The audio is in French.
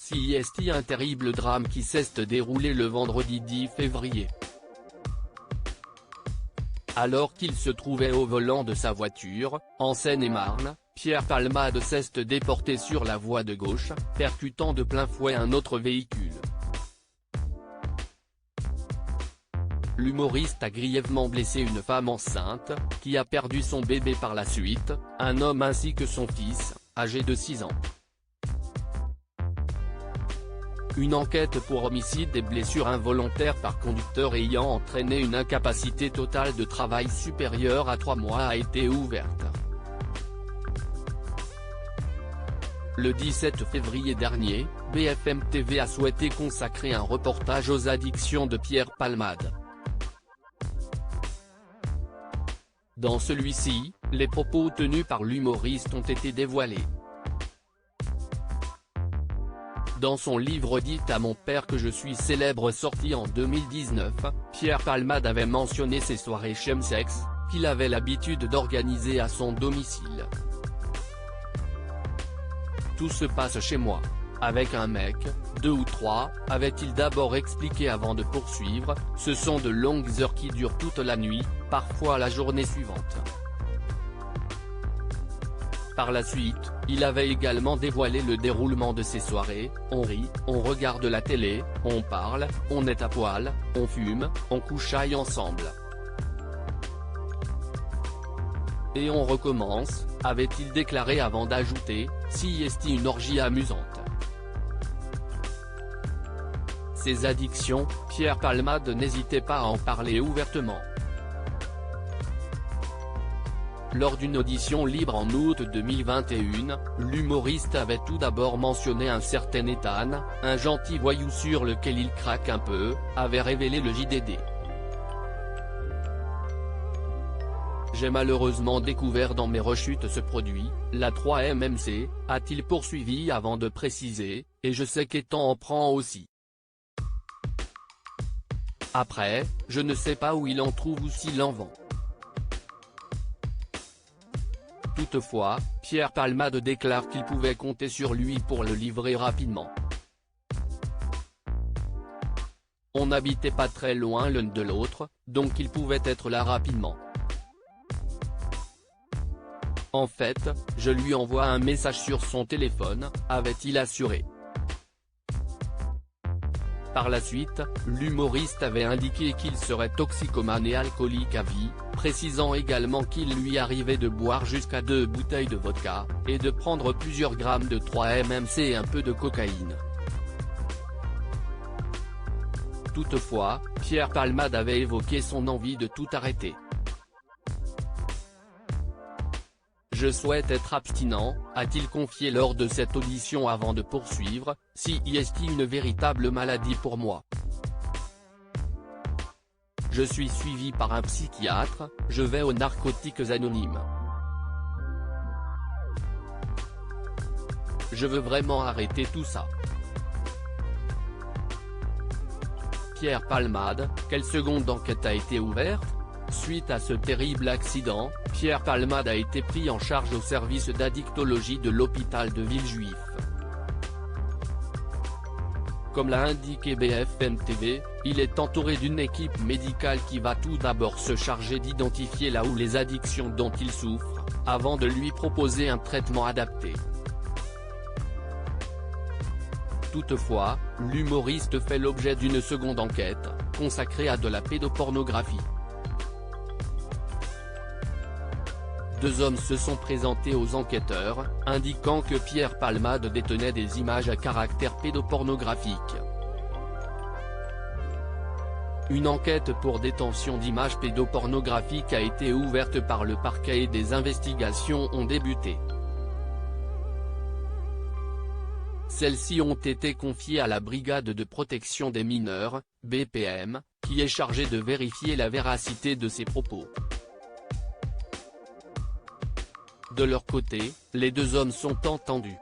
CIST, un terrible drame qui s'est déroulé le vendredi 10 février. Alors qu'il se trouvait au volant de sa voiture, en Seine-et-Marne, Pierre Palmade s'est déporté sur la voie de gauche, percutant de plein fouet un autre véhicule. L'humoriste a grièvement blessé une femme enceinte, qui a perdu son bébé par la suite, un homme ainsi que son fils, âgé de 6 ans. Une enquête pour homicide et blessure involontaire par conducteur ayant entraîné une incapacité totale de travail supérieure à 3 mois a été ouverte. Le 17 février dernier, BFM TV a souhaité consacrer un reportage aux addictions de Pierre Palmade. Dans celui-ci, les propos tenus par l'humoriste ont été dévoilés. Dans son livre « Dites à mon père que je suis célèbre » sorti en 2019, Pierre Palmade avait mentionné ses soirées chemsex, qu'il avait l'habitude d'organiser à son domicile. Tout se passe chez moi. Avec un mec, 2 ou 3, avait-il d'abord expliqué avant de poursuivre, ce sont de longues heures qui durent toute la nuit, parfois la journée suivante. Par la suite, il avait également dévoilé le déroulement de ces soirées: on rit, on regarde la télé, on parle, on est à poil, on fume, on couchaille ensemble. Et on recommence, avait-il déclaré avant d'ajouter, si est une orgie amusante. Ses addictions, Pierre Palmade n'hésitait pas à en parler ouvertement. Lors d'une audition libre en août 2021, l'humoriste avait tout d'abord mentionné un certain Ethan, un gentil voyou sur lequel il craque un peu, avait révélé le JDD. J'ai malheureusement découvert dans mes rechutes ce produit, la 3-MMC, a-t-il poursuivi avant de préciser, et je sais qu'Ethan en prend aussi. Après, je ne sais pas où il en trouve ou s'il en vend. Toutefois, Pierre Palmade déclare qu'il pouvait compter sur lui pour le livrer rapidement. On n'habitait pas très loin l'un de l'autre, donc il pouvait être là rapidement. En fait, je lui envoie un message sur son téléphone, avait-il assuré. Par la suite, l'humoriste avait indiqué qu'il serait toxicomane et alcoolique à vie, précisant également qu'il lui arrivait de boire jusqu'à 2 bouteilles de vodka, et de prendre plusieurs grammes de 3-MMC et un peu de cocaïne. Toutefois, Pierre Palmade avait évoqué son envie de tout arrêter. Je souhaite être abstinent, a-t-il confié lors de cette audition avant de poursuivre, si est une véritable maladie pour moi. Je suis suivi par un psychiatre, je vais aux Narcotiques Anonymes. Je veux vraiment arrêter tout ça. Pierre Palmade, quelle seconde enquête a été ouverte? Suite à ce terrible accident, Pierre Palmade a été pris en charge au service d'addictologie de l'hôpital de Villejuif. Comme l'a indiqué BFM TV, il est entouré d'une équipe médicale qui va tout d'abord se charger d'identifier là où les addictions dont il souffre, avant de lui proposer un traitement adapté. Toutefois, l'humoriste fait l'objet d'une seconde enquête, consacrée à de la pédopornographie. 2 hommes se sont présentés aux enquêteurs, indiquant que Pierre Palmade détenait des images à caractère pédopornographique. Une enquête pour détention d'images pédopornographiques a été ouverte par le parquet et des investigations ont débuté. Celles-ci ont été confiées à la Brigade de protection des mineurs, BPM, qui est chargée de vérifier la véracité de ces propos. De leur côté, les 2 hommes sont entendus.